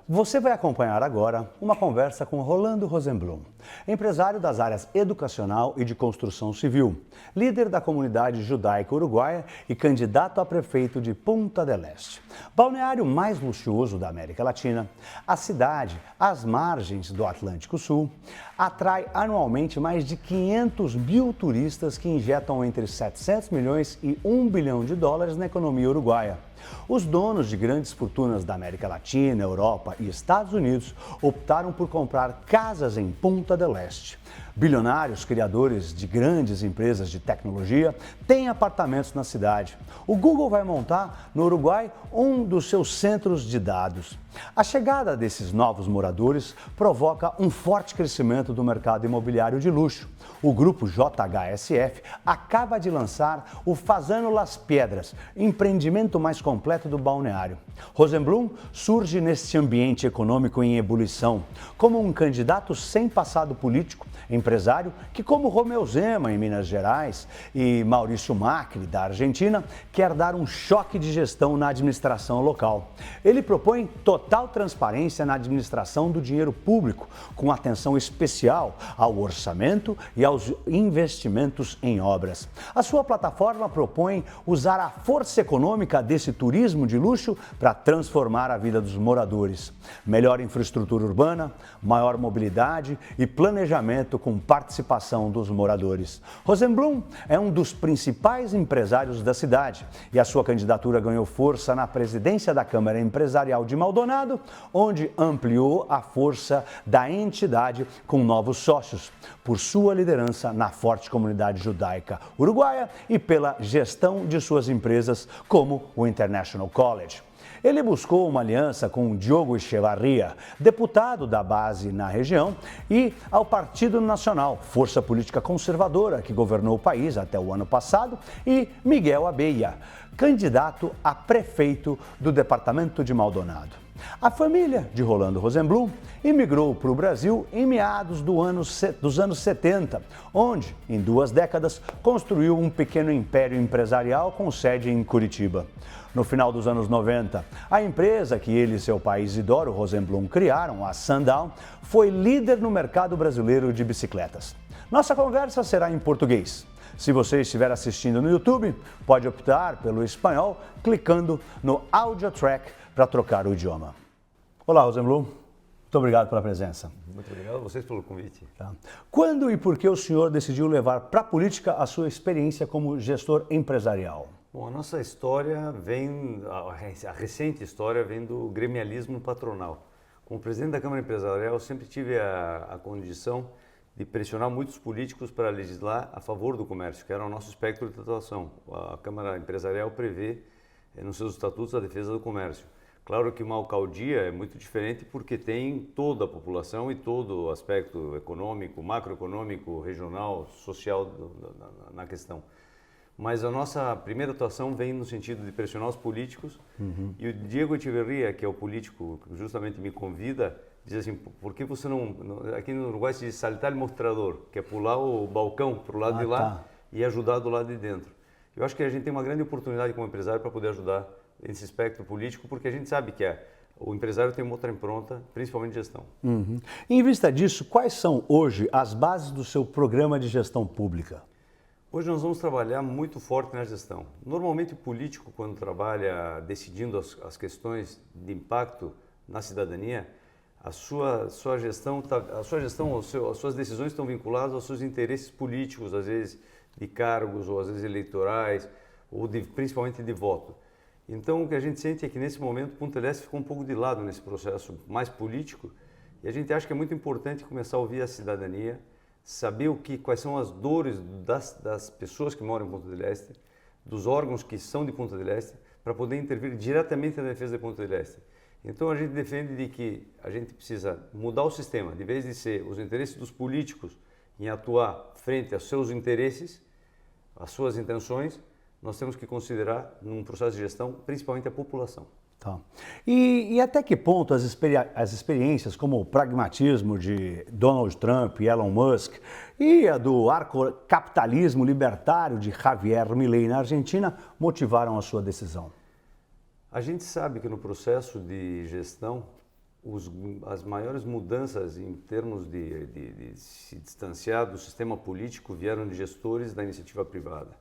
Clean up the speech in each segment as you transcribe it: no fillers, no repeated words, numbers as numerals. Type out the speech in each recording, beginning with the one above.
Você vai acompanhar agora uma conversa com Rolando Rosenblum, empresário das áreas educacional e de construção civil, líder da comunidade judaica uruguaia e candidato a prefeito de Punta del Este, balneário mais luxuoso da América Latina. A cidade, às margens do Atlântico Sul, atrai anualmente mais de 500 mil turistas que injetam entre 700 milhões e 1 bilhão de dólares na economia uruguaia. Os donos de grandes fortunas da América Latina, Europa e Estados Unidos optaram por comprar casas em Punta del Este. Bilionários criadores de grandes empresas de tecnologia têm apartamentos na cidade. O Google vai montar no Uruguai um dos seus centros de dados. A chegada desses novos moradores provoca um forte crescimento do mercado imobiliário de luxo. O grupo JHSF acaba de lançar o Fazano Las Piedras, empreendimento mais completo do balneário. Rosenblum surge neste ambiente econômico em ebulição, como um candidato sem passado político, empresário que, como Romeu Zema em Minas Gerais e Maurício Macri da Argentina, quer dar um choque de gestão na administração local. Ele propõe total transparência na administração do dinheiro público, com atenção especial ao orçamento e aos investimentos em obras. A sua plataforma propõe usar a força econômica desse turismo de luxo para transformar a vida dos moradores. Melhor infraestrutura urbana, maior mobilidade e planejamento com participação dos moradores. Rosenblum é um dos principais empresários da cidade e a sua candidatura ganhou força na presidência da Câmara Empresarial de Maldonado, onde ampliou a força da entidade com novos sócios, por sua liderança na forte comunidade judaica uruguaia e pela gestão de suas empresas, como o International College. Ele buscou uma aliança com Diogo Echevarria, deputado da base na região, e ao Partido Nacional, força política conservadora que governou o país até o ano passado, e Miguel Abeia, candidato a prefeito do departamento de Maldonado. A família de Rolando Rosenblum imigrou para o Brasil em meados dos anos 70, onde, em 2 décadas, construiu um pequeno império empresarial com sede em Curitiba. No final dos anos 90, a empresa que ele e seu pai Isidoro Rosenblum criaram, a Sundown, foi líder no mercado brasileiro de bicicletas. Nossa conversa será em português. Se você estiver assistindo no YouTube, pode optar pelo espanhol clicando no Audio Track para trocar o idioma. Olá, Rosenblum. Muito obrigado pela presença. Muito obrigado a vocês pelo convite. Tá. Quando e por que o senhor decidiu levar para a política a sua experiência como gestor empresarial? Bom, a nossa história vem, a recente história vem do gremialismo patronal. Como presidente da Câmara Empresarial, eu sempre tive a condição de pressionar muitos políticos para legislar a favor do comércio, que era o nosso espectro de atuação. A Câmara Empresarial prevê nos seus estatutos a defesa do comércio. Claro que uma alcaldia é muito diferente porque tem toda a população e todo o aspecto econômico, macroeconômico, regional, social na questão. Mas a nossa primeira atuação vem no sentido de pressionar os políticos. E o Diego Echeverria, que é o político que justamente me convida, diz assim, por que você não... Aqui no Uruguai se diz saltar o mostrador, que é pular o balcão para o lado de lá e ajudar do lado de dentro. Eu acho que a gente tem uma grande oportunidade como empresário para poder ajudar esse espectro político, porque a gente sabe que o empresário tem uma outra impronta, principalmente gestão. Em vista disso, quais são hoje as bases do seu programa de gestão pública? Hoje nós vamos trabalhar muito forte na gestão. Normalmente o político, quando trabalha decidindo as questões de impacto na cidadania, as suas decisões estão vinculadas aos seus interesses políticos, às vezes de cargos ou às vezes eleitorais, ou principalmente de voto. Então o que a gente sente é que nesse momento Punta del Este ficou um pouco de lado nesse processo mais político, e a gente acha que é muito importante começar a ouvir a cidadania, saber quais são as dores das pessoas que moram em Punta del Este, dos órgãos que são de Punta del Este, para poder intervir diretamente na defesa de Punta del Este. Então a gente defende de que a gente precisa mudar o sistema, de vez de ser os interesses dos políticos em atuar frente aos seus interesses, às suas intenções, nós temos que considerar num processo de gestão, principalmente a população. Tá. E até que ponto as experiências como o pragmatismo de Donald Trump e Elon Musk e a do arcocapitalismo libertário de Javier Milei na Argentina motivaram a sua decisão? A gente sabe que no processo de gestão, as maiores mudanças em termos de se distanciar do sistema político vieram de gestores da iniciativa privada.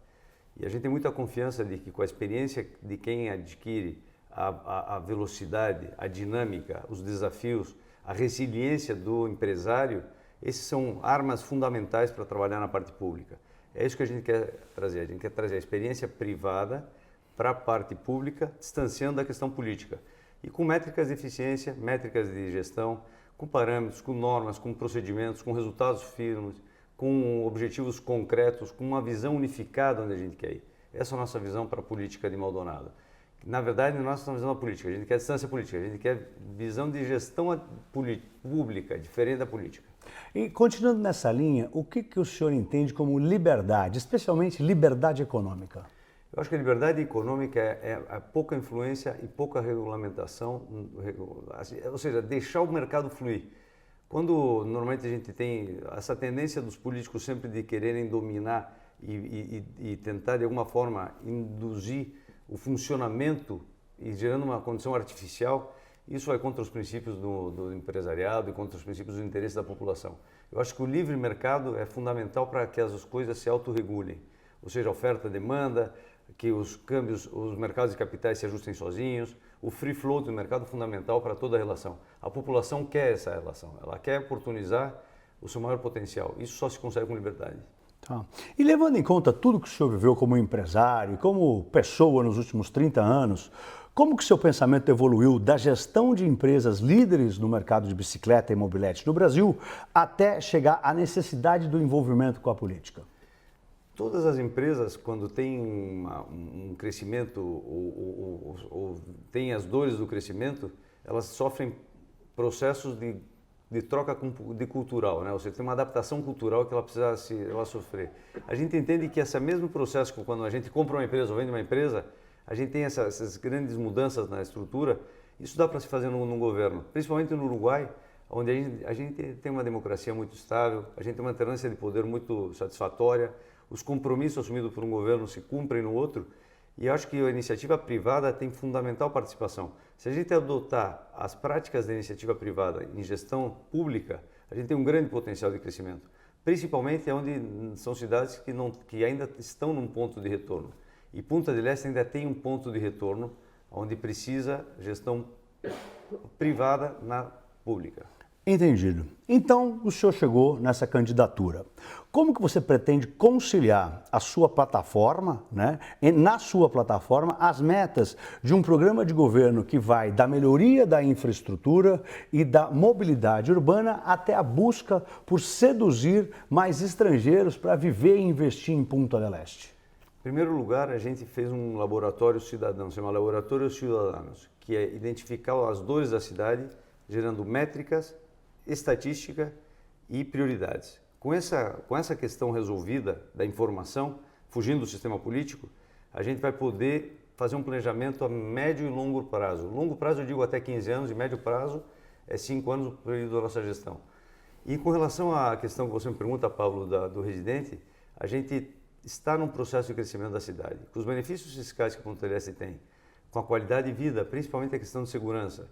E a gente tem muita confiança de que com a experiência de quem adquire a velocidade, a dinâmica, os desafios, a resiliência do empresário, esses são armas fundamentais para trabalhar na parte pública. É isso que a gente quer trazer. A gente quer trazer a experiência privada para a parte pública, distanciando da questão política. E com métricas de eficiência, métricas de gestão, com parâmetros, com normas, com procedimentos, com resultados firmes, com objetivos concretos, com uma visão unificada onde a gente quer ir. Essa é a nossa visão para a política de Maldonado. Na verdade, nós estamos visão da política, a gente quer distância política, a gente quer visão de gestão pública, diferente da política. E continuando nessa linha, o que o senhor entende como liberdade, especialmente liberdade econômica? Eu acho que a liberdade econômica é a pouca influência e pouca regulamentação, ou seja, deixar o mercado fluir. Quando normalmente a gente tem essa tendência dos políticos sempre de quererem dominar e tentar de alguma forma induzir o funcionamento e gerando uma condição artificial, isso vai contra os princípios do empresariado e contra os princípios do interesse da população. Eu acho que o livre mercado é fundamental para que as coisas se autorregulem, ou seja, oferta, demanda, que os câmbios, os mercados de capitais se ajustem sozinhos, o free flow do mercado é fundamental para toda a relação. A população quer essa relação, ela quer oportunizar o seu maior potencial. Isso só se consegue com liberdade. Tá. E levando em conta tudo que o senhor viveu como empresário e como pessoa nos últimos 30 anos, como que o seu pensamento evoluiu da gestão de empresas líderes no mercado de bicicleta e mobilete no Brasil até chegar à necessidade do envolvimento com a política? Todas as empresas, quando têm um crescimento ou têm as dores do crescimento, elas sofrem processos de troca de cultural, né? Ou seja, tem uma adaptação cultural que ela precisa sofrer. A gente entende que esse mesmo processo, quando a gente compra uma empresa ou vende uma empresa, a gente tem essas grandes mudanças na estrutura, isso dá para se fazer num governo, principalmente no Uruguai, onde a gente tem uma democracia muito estável, a gente tem uma alternância de poder muito satisfatória, os compromissos assumidos por um governo se cumprem no outro, e eu acho que a iniciativa privada tem fundamental participação. Se a gente adotar as práticas da iniciativa privada em gestão pública, a gente tem um grande potencial de crescimento, principalmente onde são cidades que ainda estão num ponto de retorno. E Punta del Este ainda tem um ponto de retorno onde precisa gestão privada na pública. Entendido. Então, o senhor chegou nessa candidatura. Como que você pretende conciliar a sua plataforma, né, na sua plataforma, as metas de um programa de governo que vai da melhoria da infraestrutura e da mobilidade urbana até a busca por seduzir mais estrangeiros para viver e investir em Punta del Este? Em primeiro lugar, a gente fez um laboratório cidadão, se chama Laboratório Cidadanos, que é identificar as dores da cidade, gerando métricas, estatística e prioridades. Com essa questão resolvida da informação, fugindo do sistema político, a gente vai poder fazer um planejamento a médio e longo prazo. Longo prazo eu digo até 15 anos e médio prazo é 5 anos o período da nossa gestão. E com relação à questão que você me pergunta, Pablo, do residente, a gente está num processo de crescimento da cidade. Com os benefícios fiscais que a Punta del Este tem, com a qualidade de vida, principalmente a questão de segurança,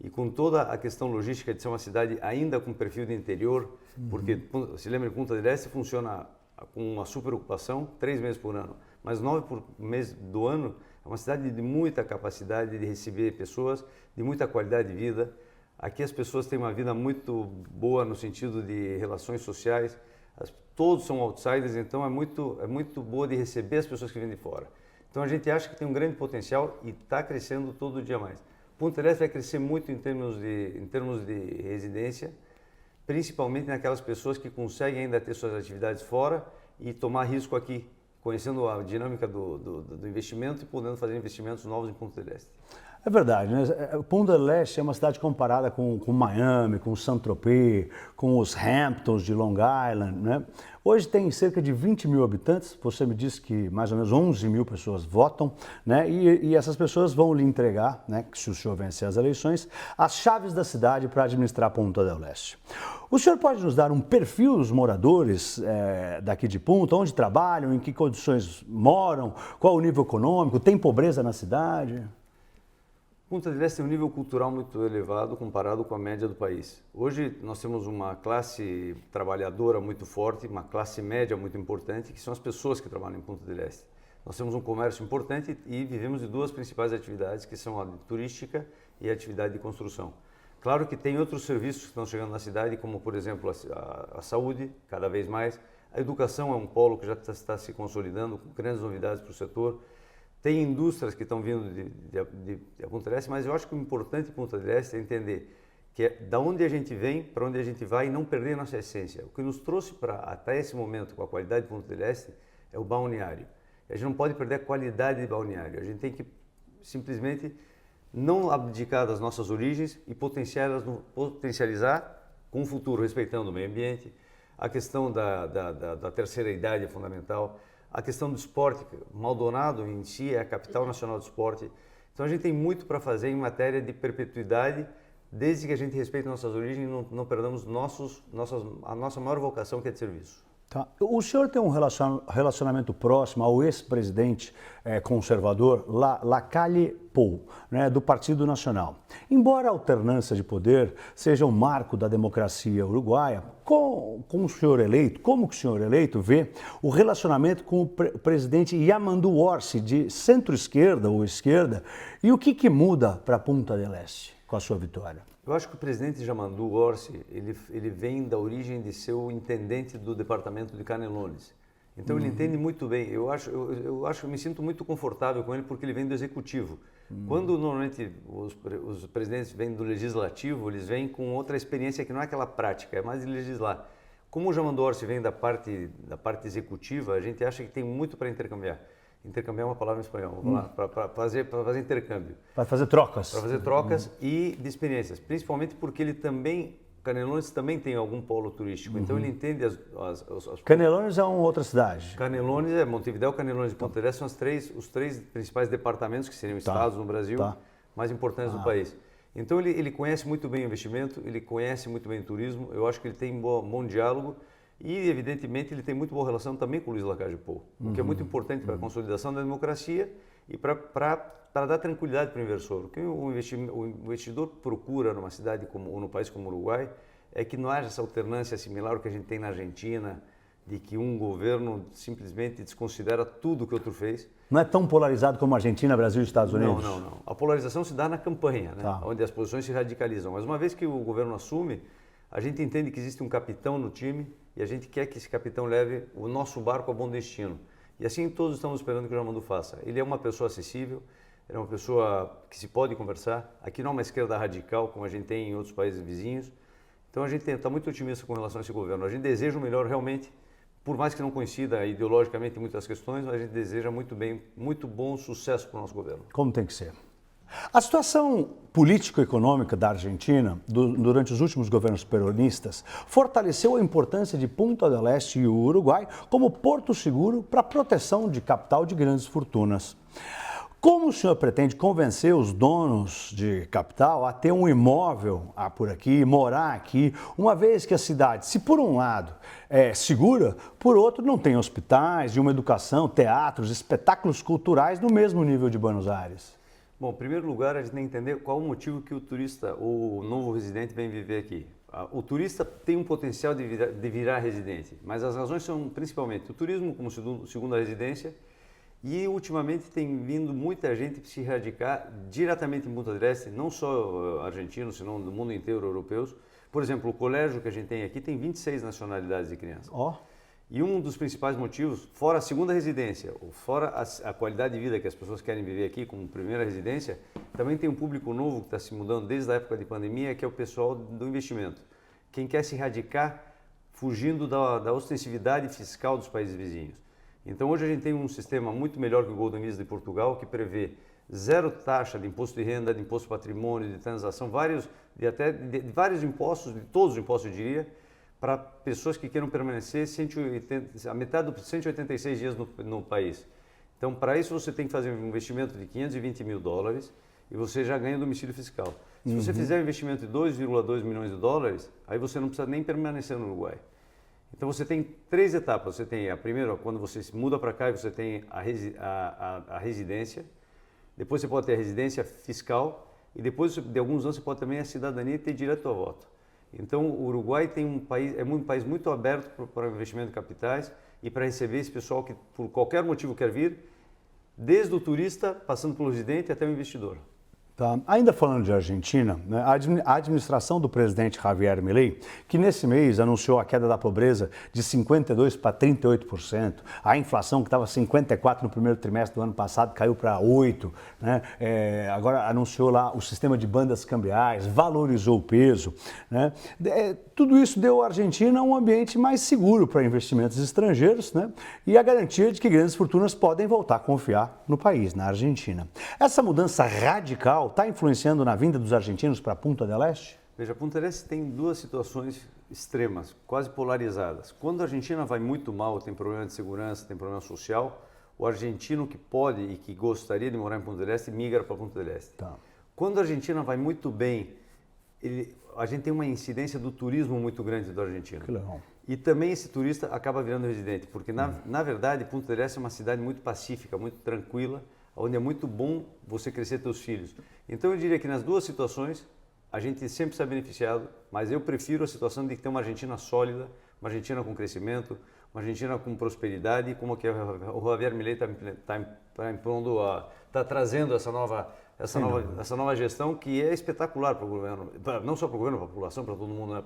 e com toda a questão logística de ser uma cidade ainda com perfil de interior, porque, se lembra, Punta del Este funciona com uma super ocupação, 3 meses por ano, mas 9 por mês do ano, é uma cidade de muita capacidade de receber pessoas, de muita qualidade de vida. Aqui as pessoas têm uma vida muito boa no sentido de relações sociais, todos são outsiders, então é muito boa de receber as pessoas que vêm de fora. Então a gente acha que tem um grande potencial e está crescendo todo dia mais. Punta del Este vai crescer muito em termos de residência, principalmente naquelas pessoas que conseguem ainda ter suas atividades fora e tomar risco aqui, conhecendo a dinâmica do investimento e podendo fazer investimentos novos em Punta del Este. É verdade, né? Punta del Este é uma cidade comparada com Miami, com Saint-Tropez, com os Hamptons de Long Island, né? Hoje tem cerca de 20 mil habitantes, você me disse que mais ou menos 11 mil pessoas votam, né? E essas pessoas vão lhe entregar, né, se o senhor vencer as eleições, as chaves da cidade para administrar Punta del Este. O senhor pode nos dar um perfil dos moradores daqui de Punta, onde trabalham, em que condições moram, qual o nível econômico, tem pobreza na cidade? Punta del Este tem um nível cultural muito elevado comparado com a média do país. Hoje nós temos uma classe trabalhadora muito forte, uma classe média muito importante, que são as pessoas que trabalham em Punta del Este. Nós temos um comércio importante e vivemos de duas principais atividades, que são a turística e a atividade de construção. Claro que tem outros serviços que estão chegando na cidade, como por exemplo a saúde, cada vez mais. A educação é um polo que já está se consolidando, com grandes novidades para o setor. Tem indústrias que estão vindo de Punta del Este, mas eu acho que o importante em Punta del Este é entender que é da onde a gente vem, para onde a gente vai e não perder nossa essência. O que nos trouxe até esse momento com a qualidade de Punta del Este é o balneário. A gente não pode perder a qualidade de balneário. A gente tem que simplesmente não abdicar das nossas origens e potencializar com o futuro, respeitando o meio ambiente. A questão da terceira idade é fundamental. A questão do esporte, Maldonado em si é a capital nacional do esporte. Então a gente tem muito para fazer em matéria de perpetuidade, desde que a gente respeite nossas origens e não perdamos a nossa maior vocação, que é de serviço. Tá. O senhor tem um relacionamento próximo ao ex-presidente conservador Lacalle Pou, né, do Partido Nacional. Embora a alternância de poder seja um marco da democracia uruguaia, com o senhor eleito, como que o senhor eleito vê o relacionamento com o presidente Yamandu Orsi, de centro-esquerda ou esquerda, e o que muda para Punta del Este com a sua vitória? Eu acho que o presidente Yamandu Orsi, ele vem da origem de ser o intendente do departamento de Canelones. Então ele entende muito bem. Eu me sinto muito confortável com ele porque ele vem do executivo. Quando normalmente os presidentes vêm do legislativo, eles vêm com outra experiência que não é aquela prática, é mais de legislar. Como o Yamandu Orsi vem da parte executiva, a gente acha que tem muito para intercambiar. Intercambiar é uma palavra em espanhol, para fazer intercâmbio. Para fazer trocas. Para fazer trocas e de experiências, principalmente porque ele também, Canelones também tem algum polo turístico, então ele entende as Canelones é uma outra cidade. Canelones, Montevidéu, Canelones e Punta del Este são os três principais departamentos, que seriam estados no Brasil, mais importantes do país. Então ele conhece muito bem o investimento, ele conhece muito bem o turismo, eu acho que ele tem bom diálogo. E, evidentemente, ele tem muito boa relação também com o Luiz Lacalle Pou, o que é muito importante para a consolidação da democracia e para dar tranquilidade para o inversor. O que o investidor procura numa cidade ou num país como o Uruguai é que não haja essa alternância similar ao que a gente tem na Argentina, de que um governo simplesmente desconsidera tudo que o outro fez. Não é tão polarizado como a Argentina, Brasil e Estados Unidos? Não. A polarização se dá na campanha, né? Onde as posições se radicalizam. Mas uma vez que o governo assume, a gente entende que existe um capitão no time e a gente quer que esse capitão leve o nosso barco a bom destino. E assim todos estamos esperando que o Yamandu faça. Ele é uma pessoa acessível, ele é uma pessoa que se pode conversar. Aqui não é uma esquerda radical, como a gente tem em outros países vizinhos. Então a gente está muito otimista com relação a esse governo. A gente deseja o melhor realmente, por mais que não coincida ideologicamente em muitas questões, a gente deseja muito bom sucesso para o nosso governo. Como tem que ser. A situação político-econômica da Argentina, durante os últimos governos peronistas, fortaleceu a importância de Punta del Este e o Uruguai como porto seguro para a proteção de capital de grandes fortunas. Como o senhor pretende convencer os donos de capital a ter um imóvel por aqui, morar aqui, uma vez que a cidade, se por um lado é segura, por outro não tem hospitais, de uma educação, teatros, espetáculos culturais no mesmo nível de Buenos Aires? Bom, em primeiro lugar, a gente tem que entender qual o motivo que o turista, o novo residente, vem viver aqui. O turista tem um potencial de virar residente, mas as razões são principalmente o turismo como segunda residência e, ultimamente, tem vindo muita gente se radicar diretamente em Punta del Este, não só argentinos, senão do mundo inteiro, europeus. Por exemplo, o colégio que a gente tem aqui tem 26 nacionalidades de crianças. E um dos principais motivos, fora a segunda residência, ou fora a qualidade de vida que as pessoas querem viver aqui como primeira residência, também tem um público novo que está se mudando desde a época de pandemia, que é o pessoal do investimento. Quem quer se radicar fugindo da ostensividade fiscal dos países vizinhos. Então hoje a gente tem um sistema muito melhor que o Golden Visa de Portugal, que prevê zero taxa de imposto de renda, de imposto de patrimônio, de transação, vários impostos, de todos os impostos eu diria, para pessoas que queiram permanecer a metade dos 186 dias no país. Então, para isso, você tem que fazer um investimento de $520 mil e você já ganha domicílio fiscal. Se você fizer um investimento de 2,2 milhões de dólares, aí você não precisa nem permanecer no Uruguai. Então, você tem 3 etapas. Você tem a primeira, quando você se muda para cá, e você tem a residência. Depois, você pode ter a residência fiscal. e depois de alguns anos você pode também a cidadania e ter direito ao voto. Então, o Uruguai tem um país muito aberto para o investimento de capitais e para receber esse pessoal que, por qualquer motivo, quer vir, desde o turista, passando pelo residente até o investidor. Tá. Ainda falando de Argentina, né, a administração do presidente Javier Milei, que nesse mês anunciou a queda da pobreza de 52% para 38%, a inflação que estava 54% no primeiro trimestre do ano passado caiu para 8%, né, agora anunciou lá o sistema de bandas cambiais, valorizou o peso, né, tudo isso deu à Argentina um ambiente mais seguro para investimentos estrangeiros, né, e a garantia de que grandes fortunas podem voltar a confiar no país, na Argentina. Essa mudança radical está influenciando na vinda dos argentinos para Punta del Este? Veja, Punta del Este tem duas situações extremas, quase polarizadas. Quando a Argentina vai muito mal, tem problema de segurança, tem problema social, o argentino que pode e que gostaria de morar em Punta del Este migra para Punta del Este. Tá. Quando a Argentina vai muito bem, a gente tem uma incidência do turismo muito grande do argentino. Que legal. E também esse turista acaba virando residente, porque na verdade Punta del Este é uma cidade muito pacífica, muito tranquila, onde é muito bom você crescer seus filhos. Então eu diria que nas duas situações a gente sempre está beneficiado, mas eu prefiro a situação de ter uma Argentina sólida, uma Argentina com crescimento, uma Argentina com prosperidade, como que o Javier Milei está trazendo essa nova gestão que é espetacular para o governo, não só para o governo, para a população, para todo mundo, né?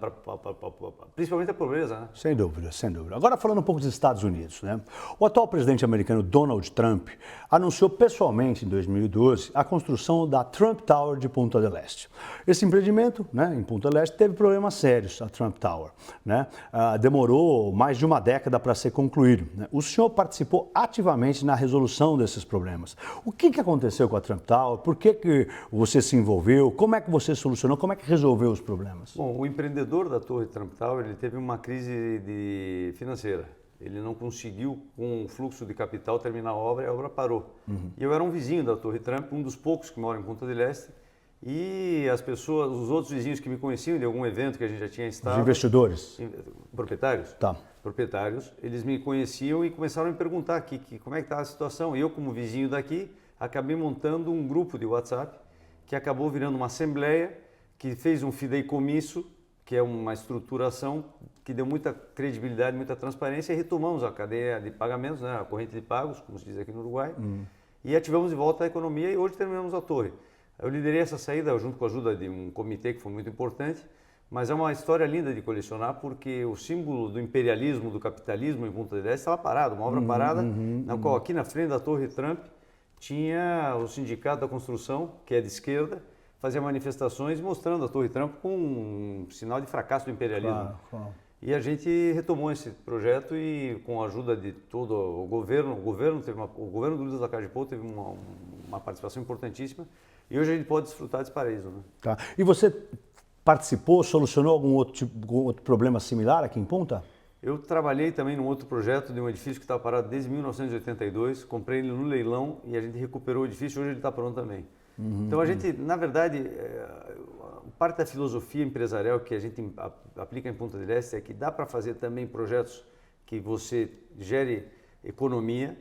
Principalmente a pobreza. Né? Sem dúvida, sem dúvida. Agora falando um pouco dos Estados Unidos, né? O atual presidente americano Donald Trump anunciou pessoalmente em 2012 a construção da Trump Tower de Punta del Este. Esse empreendimento, né, em Punta del Este, teve problemas sérios, a Trump Tower, né? Demorou mais de uma década para ser concluído, né? O senhor participou ativamente na resolução desses problemas. O que aconteceu com a Trump Tower? Por que você se envolveu? Como é que você solucionou? Como é que resolveu os problemas? Bom, o empreendedor da Torre Trump Tower ele teve uma crise financeira. Ele não conseguiu, com o fluxo de capital, terminar a obra parou. E eu era um vizinho da Torre Trump, um dos poucos que moram em Punta del Este, e as pessoas, os outros vizinhos que me conheciam de algum evento que a gente já tinha estado... Os investidores? Proprietários? Tá. Proprietários, eles me conheciam e começaram a me perguntar como é que está a situação. Eu, como vizinho daqui, acabei montando um grupo de WhatsApp que acabou virando uma assembleia, que fez um fideicomisso, que é uma estruturação que deu muita credibilidade, muita transparência, e retomamos a cadeia de pagamentos, né, a corrente de pagos, como se diz aqui no Uruguai, e ativamos de volta a economia e hoje terminamos a torre. Eu liderei essa saída junto com a ajuda de um comitê que foi muito importante, mas é uma história linda de colecionar porque o símbolo do imperialismo, do capitalismo em Punta del Este estava parado, uma obra parada, na qual aqui na frente da Torre Trump tinha o Sindicato da Construção, que é de esquerda, fazia manifestações mostrando a Torre Trump com um sinal de fracasso do imperialismo. Claro. E a gente retomou esse projeto e com a ajuda de todo o governo do Luiz Lacalle Pou teve uma participação importantíssima e hoje a gente pode desfrutar desse paraíso. Né? Tá. E você participou, solucionou algum outro problema similar aqui em Punta? Eu trabalhei também num outro projeto de um edifício que estava parado desde 1982, comprei ele no leilão e a gente recuperou o edifício, hoje ele está pronto também. Então a gente, na verdade, parte da filosofia empresarial que a gente aplica em Punta del Este é que dá para fazer também projetos que você gere economia,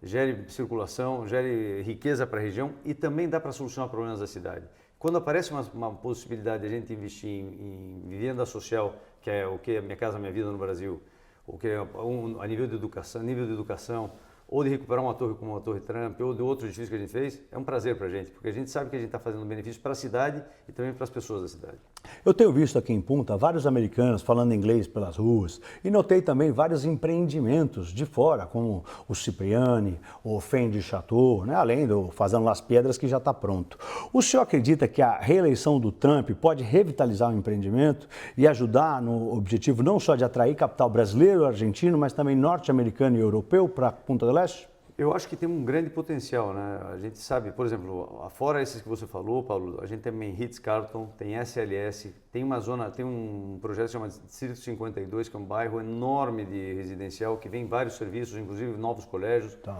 gere circulação, gere riqueza para a região e também dá para solucionar problemas da cidade. Quando aparece uma possibilidade de a gente investir em vivenda social, que é o que é Minha Casa Minha Vida no Brasil, ou que é a nível de educação, ou de recuperar uma torre como a Torre Trump, ou de outro edifício que a gente fez, é um prazer para a gente, porque a gente sabe que a gente está fazendo benefício para a cidade e também para as pessoas da cidade. Eu tenho visto aqui em Punta vários americanos falando inglês pelas ruas e notei também vários empreendimentos de fora, como o Cipriani, o Fendi Chateau, né? Além do Fazendo Las Pedras, que já está pronto. O senhor acredita que a reeleição do Trump pode revitalizar o empreendimento e ajudar no objetivo não só de atrair capital brasileiro, argentino, mas também norte-americano e europeu para Punta del Este? Eu acho que tem um grande potencial, né? A gente sabe, por exemplo, fora esses que você falou, Paulo, a gente tem Ritz-Carlton, tem SLS, tem um projeto chamado Distrito 52, que é um bairro enorme de residencial, que vem vários serviços, inclusive novos colégios. Tá.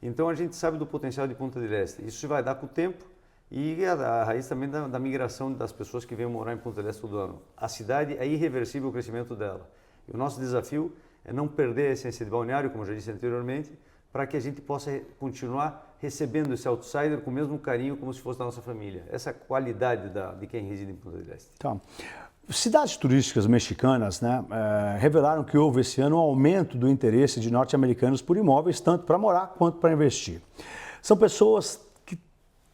Então a gente sabe do potencial de Punta del Este. Isso se vai dar com o tempo e a raiz também da migração das pessoas que vêm morar em Punta del Este todo ano. A cidade é irreversível o crescimento dela. E o nosso desafio é não perder a essência de balneário, como eu já disse anteriormente, para que a gente possa continuar recebendo esse outsider com o mesmo carinho como se fosse da nossa família. Essa é a qualidade de quem reside em Punta del Este. Tá. Cidades turísticas mexicanas, né, revelaram que houve esse ano um aumento do interesse de norte-americanos por imóveis, tanto para morar quanto para investir. São pessoas que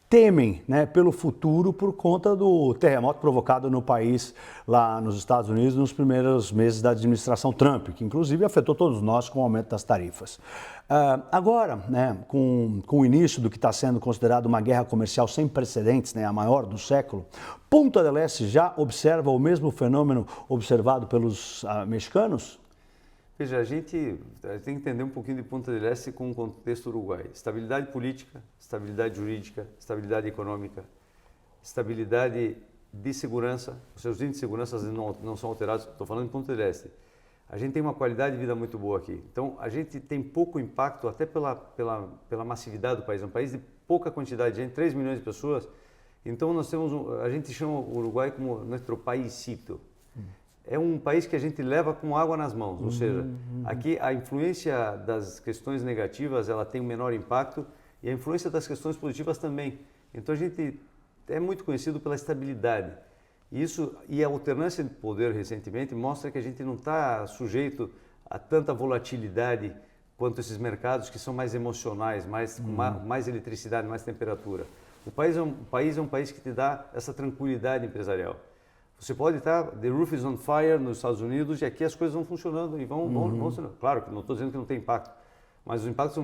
temem, né, pelo futuro por conta do terremoto provocado no país, lá nos Estados Unidos, nos primeiros meses da administração Trump, que inclusive afetou todos nós com o aumento das tarifas. Agora, né, com o início do que está sendo considerado uma guerra comercial sem precedentes, né, a maior do século, Punta del Este já observa o mesmo fenômeno observado pelos mexicanos? Veja, a gente tem que entender um pouquinho de Punta del Este com o contexto uruguaio. Estabilidade política, estabilidade jurídica, estabilidade econômica, estabilidade de segurança. Os seus índices de segurança não são alterados, estou falando de Punta del Este. A gente tem uma qualidade de vida muito boa aqui. Então, a gente tem pouco impacto, até pela massividade do país. É um país de pouca quantidade de gente, 3 milhões de pessoas. Então, a gente chama o Uruguai como nosso paísito. É um país que a gente leva com água nas mãos, ou seja, aqui a influência das questões negativas ela tem um menor impacto e a influência das questões positivas também. Então, a gente é muito conhecido pela estabilidade. E a alternância de poder recentemente mostra que a gente não está sujeito a tanta volatilidade quanto esses mercados que são mais emocionais, com mais eletricidade, mais temperatura. O país é um país que te dá essa tranquilidade empresarial. Você pode estar, the roof is on fire nos Estados Unidos e aqui as coisas vão funcionando e vão funcionando. Claro que não estou dizendo que não tem impacto, mas os impactos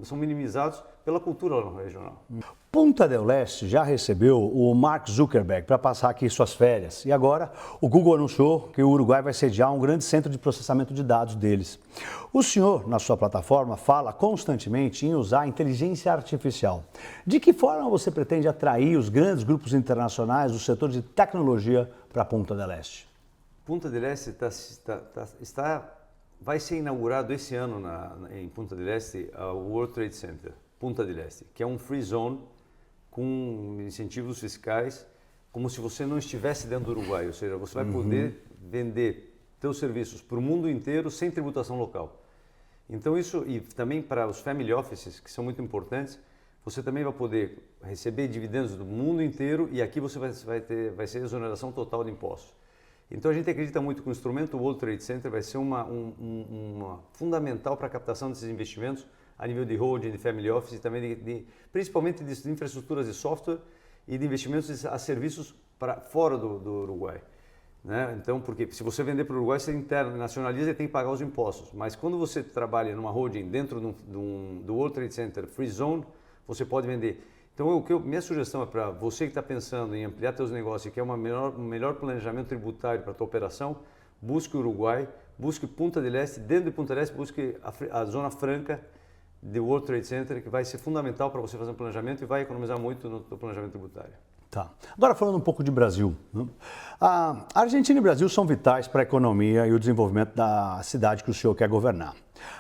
são minimizados pela cultura regional. Punta del Este já recebeu o Mark Zuckerberg para passar aqui suas férias e agora o Google anunciou que o Uruguai vai sediar um grande centro de processamento de dados deles. O senhor, na sua plataforma, fala constantemente em usar inteligência artificial. De que forma você pretende atrair os grandes grupos internacionais do setor de tecnologia para Punta del Este? Punta del Este vai ser inaugurado esse ano em Punta del Este o World Trade Center, Punta del Este, que é um free zone com incentivos fiscais, como se você não estivesse dentro do Uruguai, ou seja, você vai poder vender seus serviços para o mundo inteiro sem tributação local. Então isso, e também para os family offices, que são muito importantes, você também vai poder receber dividendos do mundo inteiro e aqui você vai ser exoneração total de impostos. Então a gente acredita muito que o instrumento World Trade Center vai ser uma fundamental para a captação desses investimentos a nível de holding, de family office e também principalmente de infraestruturas de software e de investimentos a serviços para fora do Uruguai. Né? Então, porque se você vender para o Uruguai, você internacionaliza e tem que pagar os impostos. Mas quando você trabalha numa holding dentro do World Trade Center Free Zone, você pode vender. Então, minha sugestão é para você que está pensando em ampliar seus negócios e quer um melhor planejamento tributário para a tua operação, busque o Uruguai, busque Punta del Este, dentro de Punta del Este, busque a Zona Franca do World Trade Center, que vai ser fundamental para você fazer um planejamento e vai economizar muito no teu planejamento tributário. Tá. Agora falando um pouco de Brasil. Né? A Argentina e o Brasil são vitais para a economia e o desenvolvimento da cidade que o senhor quer governar.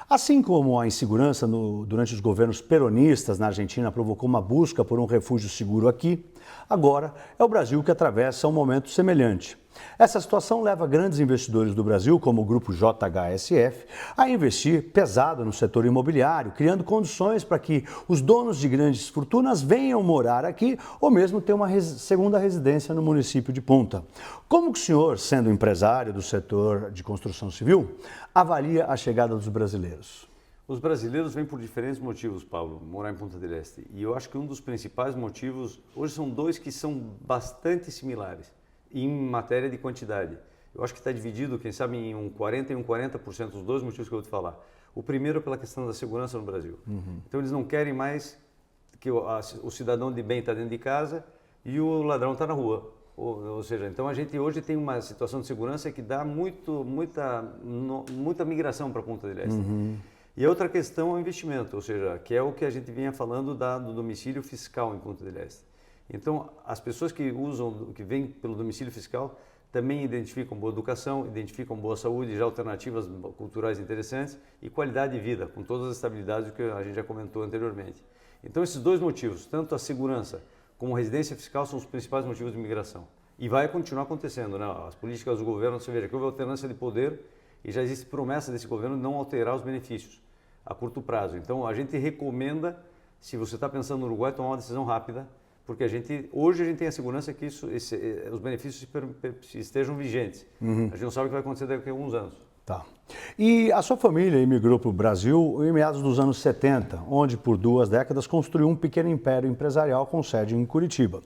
Assim como a insegurança durante os governos peronistas na Argentina provocou uma busca por um refúgio seguro aqui, agora é o Brasil que atravessa um momento semelhante. Essa situação leva grandes investidores do Brasil, como o grupo JHSF, a investir pesado no setor imobiliário, criando condições para que os donos de grandes fortunas venham morar aqui ou mesmo ter uma segunda residência no município de Punta. Como que o senhor, sendo empresário do setor de construção civil, avalia a chegada dos brasileiros? Os brasileiros vêm por diferentes motivos, Paulo, morar em Punta del Este. E eu acho que um dos principais motivos, hoje são dois que são bastante similares em matéria de quantidade. Eu acho que está dividido, quem sabe, em um 40% e um 40%, os dois motivos que eu vou te falar. O primeiro é pela questão da segurança no Brasil. Então eles não querem mais que o cidadão de bem está dentro de casa e o ladrão está na rua. Ou seja, então a gente hoje tem uma situação de segurança que dá muita migração para a Punta del Este. E a outra questão é o investimento, ou seja, que é o que a gente vinha falando do domicílio fiscal em Punta del Este. Então, as pessoas que vêm pelo domicílio fiscal também identificam boa educação, identificam boa saúde, já alternativas culturais interessantes e qualidade de vida, com todas as estabilidades que a gente já comentou anteriormente. Então, esses dois motivos, tanto a segurança como a residência fiscal, são os principais motivos de migração. E vai continuar acontecendo, né? As políticas do governo, você veja que houve alternância de poder e já existe promessa desse governo de não alterar os benefícios a curto prazo. Então, a gente recomenda se você está pensando no Uruguai, tomar uma decisão rápida, porque hoje a gente tem a segurança que os benefícios estejam vigentes. A gente não sabe o que vai acontecer daqui a alguns anos. Tá. E a sua família imigrou para o Brasil em meados dos anos 70, onde por 2 décadas construiu um pequeno império empresarial com sede em Curitiba.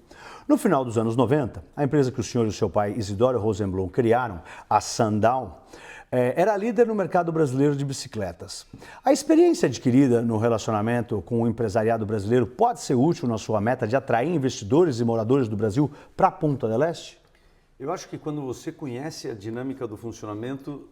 No final dos anos 90, a empresa que o senhor e o seu pai, Isidoro Rosenblum, criaram, a Sundown, era líder no mercado brasileiro de bicicletas. A experiência adquirida no relacionamento com o empresariado brasileiro pode ser útil na sua meta de atrair investidores e moradores do Brasil para a Punta del Este? Eu acho que quando você conhece a dinâmica do funcionamento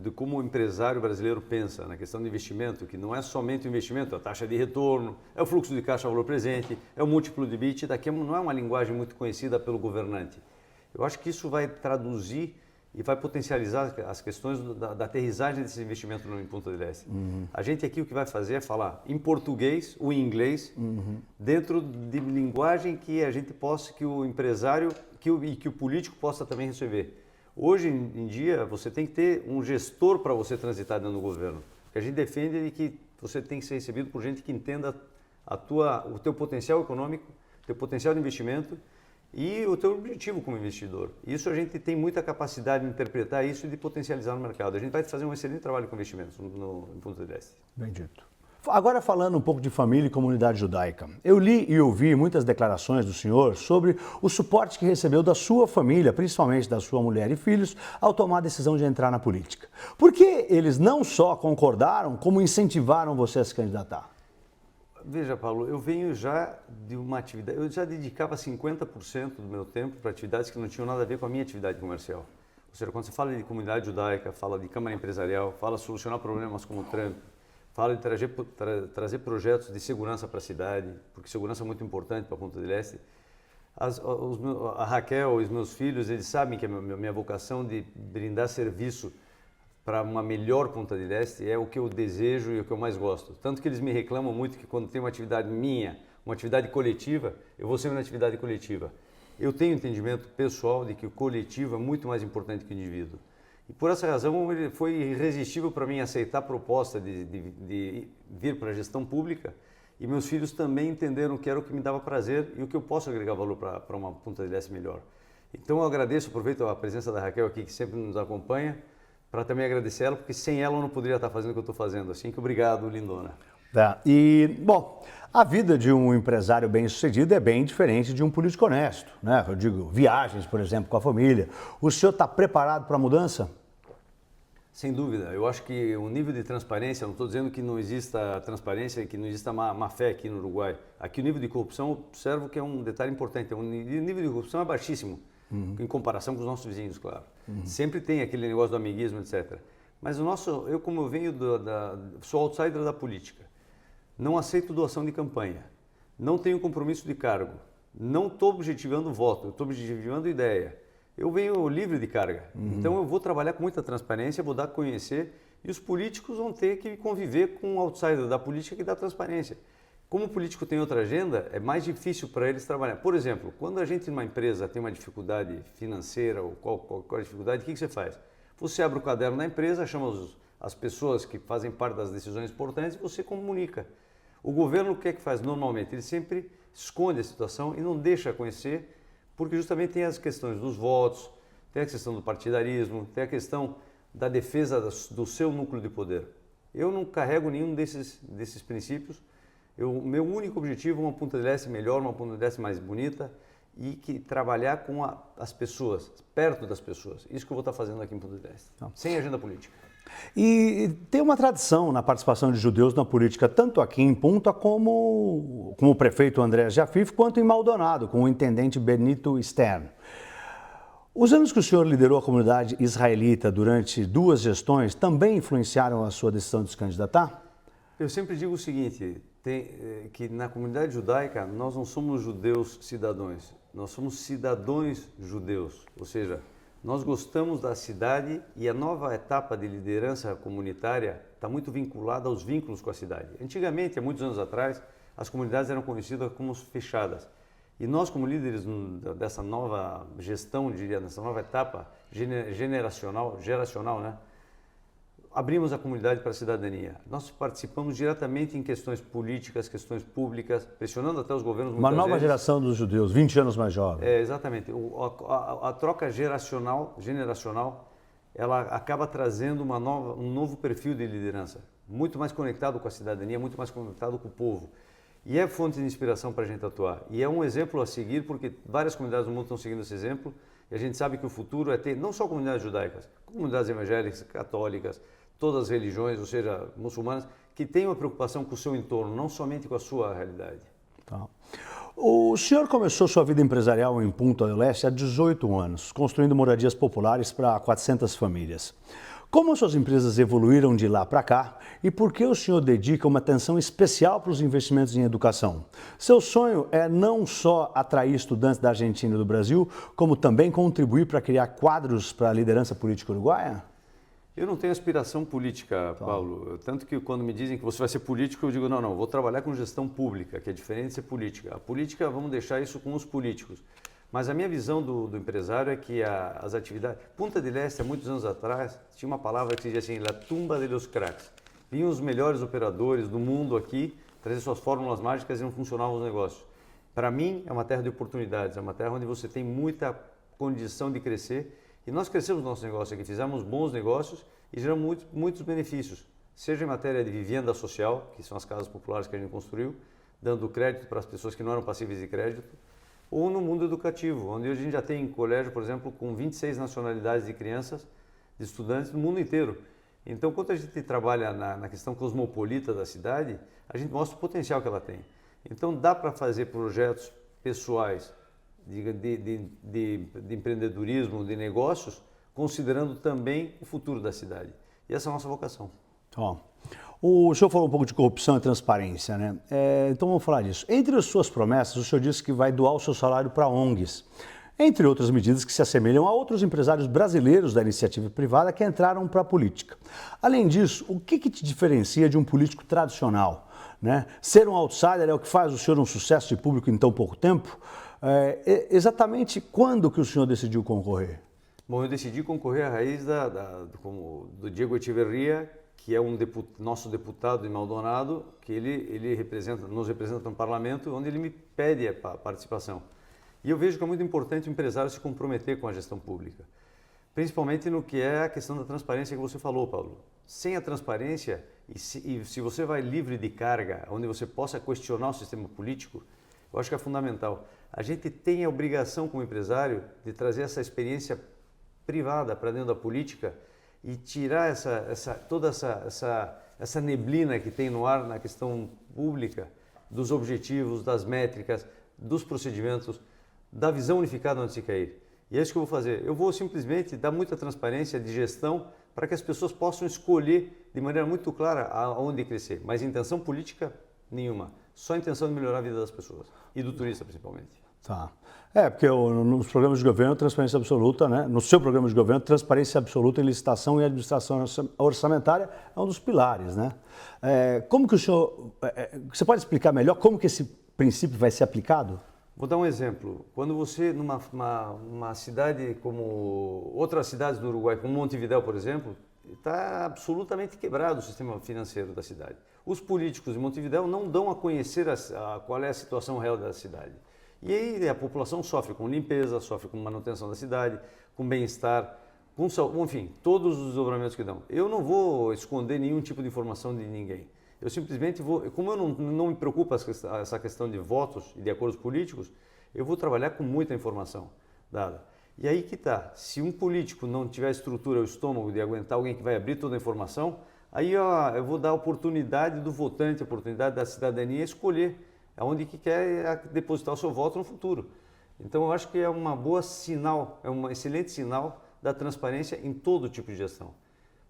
de como o empresário brasileiro pensa na questão de investimento, que não é somente o investimento, a taxa de retorno, é o fluxo de caixa valor presente, é o múltiplo de EBITDA, que não é uma linguagem muito conhecida pelo governante. Eu acho que isso vai traduzir e vai potencializar as questões da aterrissagem desse investimento em Punta del Este. A gente aqui o que vai fazer é falar em português ou em inglês, dentro de linguagem que a gente possa, que o empresário e que o político possa também receber. Hoje em dia, você tem que ter um gestor para você transitar dentro do governo. O que a gente defende é que você tem que ser recebido por gente que entenda o teu potencial econômico, o teu potencial de investimento e o teu objetivo como investidor. Isso a gente tem muita capacidade de interpretar isso e de potencializar no mercado. A gente vai fazer um excelente trabalho com investimentos em Punta del Este. Bem dito. Agora falando um pouco de família e comunidade judaica. Eu li e ouvi muitas declarações do senhor sobre o suporte que recebeu da sua família, principalmente da sua mulher e filhos, ao tomar a decisão de entrar na política. Por que eles não só concordaram, como incentivaram você a se candidatar? Veja, Paulo, eu venho já de uma atividade, eu já dedicava 50% do meu tempo para atividades que não tinham nada a ver com a minha atividade comercial. Ou seja, quando você fala de comunidade judaica, fala de câmara empresarial, fala de solucionar problemas como o trânsito, fala de trazer projetos de segurança para a cidade, porque segurança é muito importante para a Punta del Este. A Raquel e os meus filhos, eles sabem que a minha vocação de brindar serviço para uma melhor Punta del Este é o que eu desejo e o que eu mais gosto. Tanto que eles me reclamam muito que quando tem uma atividade minha, uma atividade coletiva, eu vou sempre na atividade coletiva. Eu tenho entendimento pessoal de que o coletivo é muito mais importante que o indivíduo. E por essa razão foi irresistível para mim aceitar a proposta de vir para a gestão pública, e meus filhos também entenderam que era o que me dava prazer e o que eu posso agregar valor para uma Punta del Este melhor. Então eu agradeço, aproveito a presença da Raquel aqui, que sempre nos acompanha, para também agradecer ela, porque sem ela eu não poderia estar fazendo o que eu estou fazendo. Assim que obrigado, lindona. E, bom, a vida de um empresário bem-sucedido é bem diferente de um político honesto, né? Eu digo, viagens, por exemplo, com a família. O senhor está preparado para a mudança? Sem dúvida. Eu acho que o nível de transparência, não estou dizendo que não exista transparência, que não exista má fé aqui no Uruguai. Aqui o nível de corrupção, eu observo que é um detalhe importante. O nível de corrupção é baixíssimo, em comparação com os nossos vizinhos, claro. Sempre tem aquele negócio do amiguismo, etc. Mas eu como eu venho sou outsider da política, não aceito doação de campanha, não tenho compromisso de cargo, não estou objetivando voto, estou objetivando ideia. Eu venho livre de carga, então eu vou trabalhar com muita transparência, vou dar a conhecer, e os políticos vão ter que conviver com o outsider da política que dá transparência. Como o político tem outra agenda, é mais difícil para eles trabalhar. Por exemplo, quando a gente numa empresa tem uma dificuldade financeira ou qualquer dificuldade, o que você faz? Você abre o caderno da empresa, chama as pessoas que fazem parte das decisões importantes e você comunica. O governo o que é que faz normalmente? Ele sempre esconde a situação e não deixa conhecer, porque justamente tem as questões dos votos, tem a questão do partidarismo, tem a questão da defesa do seu núcleo de poder. Eu não carrego nenhum desses princípios. Meu único objetivo é uma Punta del Este melhor, uma Punta del Este mais bonita e que trabalhar com as pessoas, perto das pessoas. Isso que eu vou estar fazendo aqui em Punta del Este, sem agenda política. E tem uma tradição na participação de judeus na política, tanto aqui em Punta como o prefeito André Jafif, quanto em Maldonado, com o intendente Benito Stern. Os anos que o senhor liderou a comunidade israelita durante 2 gestões também influenciaram a sua decisão de se candidatar? Eu sempre digo o seguinte, que na comunidade judaica nós não somos judeus cidadãos, nós somos cidadãos judeus, ou seja, nós gostamos da cidade e a nova etapa de liderança comunitária está muito vinculada aos vínculos com a cidade. Antigamente, há muitos anos atrás, as comunidades eram conhecidas como fechadas. E nós, como líderes dessa nova gestão, diria, dessa nova etapa geracional, né? abrimos a comunidade para a cidadania. Nós participamos diretamente em questões políticas, questões públicas, pressionando até os governos Uma muitas nova vezes. Geração dos judeus, 20 anos mais jovens. Exatamente. A troca generacional, ela acaba trazendo um novo perfil de liderança, muito mais conectado com a cidadania, muito mais conectado com o povo. E é fonte de inspiração para a gente atuar. E é um exemplo a seguir, porque várias comunidades do mundo estão seguindo esse exemplo, e a gente sabe que o futuro é ter não só comunidades judaicas, comunidades evangélicas, católicas, todas as religiões, ou seja, muçulmanas, que têm uma preocupação com o seu entorno, não somente com a sua realidade. Tá. O senhor começou sua vida empresarial em Punta del Este há 18 anos, construindo moradias populares para 400 famílias. Como as suas empresas evoluíram de lá para cá e por que o senhor dedica uma atenção especial para os investimentos em educação? Seu sonho é não só atrair estudantes da Argentina e do Brasil, como também contribuir para criar quadros para a liderança política uruguaia? Eu não tenho aspiração política, Paulo. Tanto que quando me dizem que você vai ser político, eu digo, não, vou trabalhar com gestão pública, que é diferente de ser política. A política, vamos deixar isso com os políticos. Mas a minha visão do empresário é que as atividades... Punta del Este, há muitos anos atrás, tinha uma palavra que dizia assim, la tumba de los cracks. Vinham os melhores operadores do mundo aqui, trazer suas fórmulas mágicas e não funcionavam os negócios. Para mim, é uma terra de oportunidades, é uma terra onde você tem muita condição de crescer. E nós crescemos no nosso negócio aqui, fizemos bons negócios e geramos muitos benefícios. Seja em matéria de vivenda social, que são as casas populares que a gente construiu, dando crédito para as pessoas que não eram passíveis de crédito, ou no mundo educativo, onde a gente já tem colégio, por exemplo, com 26 nacionalidades de crianças, de estudantes do mundo inteiro. Então, quando a gente trabalha na questão cosmopolita da cidade, a gente mostra o potencial que ela tem. Então, dá para fazer projetos pessoais de empreendedorismo, de negócios, considerando também o futuro da cidade. E essa é a nossa vocação. O senhor falou um pouco de corrupção e transparência, né? Então vamos falar disso. Entre as suas promessas, o senhor disse que vai doar o seu salário para ONGs, entre outras medidas que se assemelham a outros empresários brasileiros da iniciativa privada que entraram para a política. Além disso, o que te diferencia de um político tradicional, né? Ser um outsider é o que faz o senhor um sucesso de público em tão pouco tempo? Exatamente quando que o senhor decidiu concorrer? Bom, eu decidi concorrer à raiz do Diego Echeverría, que é nosso deputado de Maldonado, que ele nos representa no parlamento, onde ele me pede a participação. E eu vejo que é muito importante o empresário se comprometer com a gestão pública, principalmente no que é a questão da transparência que você falou, Paulo. Sem a transparência, e se você vai livre de carga, onde você possa questionar o sistema político, eu acho que é fundamental. A gente tem a obrigação como empresário de trazer essa experiência privada para dentro da política e tirar toda essa neblina que tem no ar na questão pública, dos objetivos, das métricas, dos procedimentos, da visão unificada onde se quer ir. E é isso que eu vou fazer. Eu vou simplesmente dar muita transparência de gestão para que as pessoas possam escolher de maneira muito clara aonde crescer. Mas intenção política nenhuma. Só a intenção de melhorar a vida das pessoas. E do turista, principalmente. Tá. Porque nos programas de governo, transparência absoluta, né? No seu programa de governo, transparência absoluta em licitação e administração orçamentária é um dos pilares, né? Como que o senhor... Você pode explicar melhor como que esse princípio vai ser aplicado? Vou dar um exemplo. Quando você, numa cidade como outras cidades do Uruguai, como Montevidéu, por exemplo, está absolutamente quebrado o sistema financeiro da cidade. Os políticos de Montevidéu não dão a conhecer qual é a situação real da cidade. E aí a população sofre com limpeza, sofre com manutenção da cidade, com bem-estar, enfim, todos os desdobramentos que dão. Eu não vou esconder nenhum tipo de informação de ninguém. Eu simplesmente vou, como eu não me preocupa essa questão de votos e de acordos políticos, eu vou trabalhar com muita informação dada. E aí que está, se um político não tiver a estrutura, o estômago de aguentar alguém que vai abrir toda a informação, aí eu vou dar a oportunidade do votante, a oportunidade da cidadania escolher aonde que quer depositar o seu voto no futuro. Então eu acho que é uma boa sinal, é um excelente sinal da transparência em todo tipo de gestão.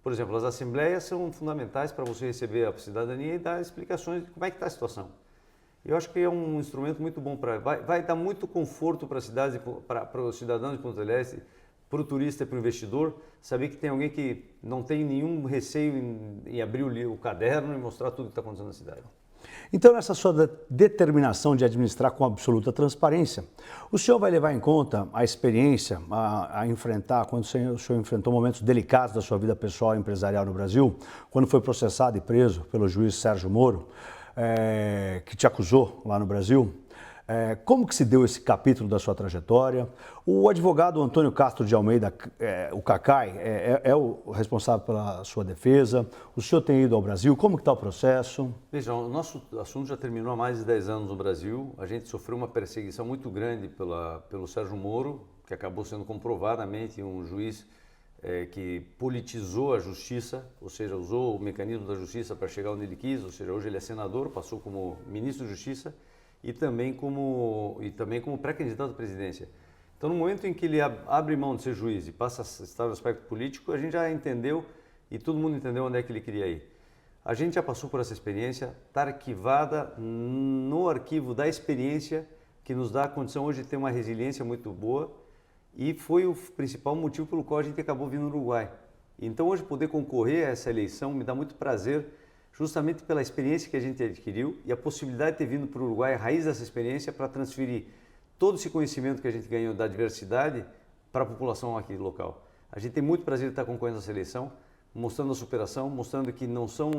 Por exemplo, as assembleias são fundamentais para você receber a cidadania e dar explicações de como é que está a situação. Eu acho que é um instrumento muito bom vai dar muito conforto para a cidade, para os cidadãos de Punta del Este, para o turista e para o investidor, saber que tem alguém que não tem nenhum receio em abrir o caderno e mostrar tudo que está acontecendo na cidade. Então, nessa sua determinação de administrar com absoluta transparência, o senhor vai levar em conta a experiência a enfrentar, quando o senhor enfrentou momentos delicados da sua vida pessoal e empresarial no Brasil, quando foi processado e preso pelo juiz Sérgio Moro, que te acusou lá no Brasil. Como que se deu esse capítulo da sua trajetória? O advogado Antônio Castro de Almeida, o Cacai, é o responsável pela sua defesa. O senhor tem ido ao Brasil, como que está o processo? Veja, o nosso assunto já terminou há mais de 10 anos no Brasil. A gente sofreu uma perseguição muito grande pelo Sérgio Moro, que acabou sendo comprovadamente um juiz que politizou a justiça, ou seja, usou o mecanismo da justiça para chegar onde ele quis, ou seja, hoje ele é senador, passou como ministro de Justiça, e também como pré-candidato à presidência. Então, no momento em que ele abre mão de ser juiz e passa a estar no aspecto político, a gente já entendeu e todo mundo entendeu onde é que ele queria ir. A gente já passou por essa experiência, está arquivada no arquivo da experiência, que nos dá a condição hoje de ter uma resiliência muito boa, e foi o principal motivo pelo qual a gente acabou vindo no Uruguai. Então, hoje, poder concorrer a essa eleição me dá muito prazer, justamente pela experiência que a gente adquiriu e a possibilidade de ter vindo para o Uruguai, a raiz dessa experiência, para transferir todo esse conhecimento que a gente ganhou da diversidade para a população aqui local. A gente tem muito prazer de estar concorrendo essa eleição, mostrando a superação, mostrando que não são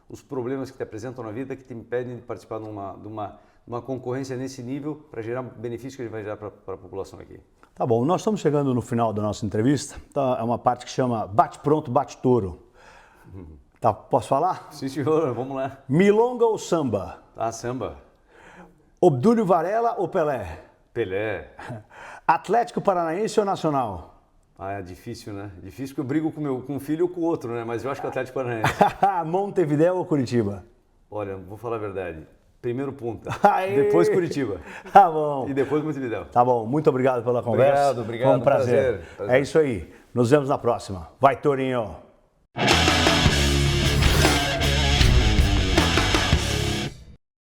os problemas que te apresentam na vida que te impedem de participar de uma concorrência nesse nível para gerar benefício que a gente vai gerar para a população aqui. Tá bom, nós estamos chegando no final da nossa entrevista. Tá, é uma parte que chama Bate Pronto, Bate Touro. Tá, posso falar? Sim, senhor, vamos lá. Milonga ou samba? Samba. Obdúlio Varela ou Pelé? Pelé. Atlético Paranaense ou Nacional? É difícil, né? Difícil porque eu brigo com um filho ou com o outro, né? Mas eu acho que o Atlético Paranaense. Montevidéu ou Curitiba? Olha, vou falar a verdade. Primeiro Punta, Aê! depois Curitiba. Tá bom. E depois Montevidéu. Tá bom, muito obrigado pela conversa. Obrigado. Foi um prazer. Prazer. É isso aí. Nos vemos na próxima. Vai, Tourinho!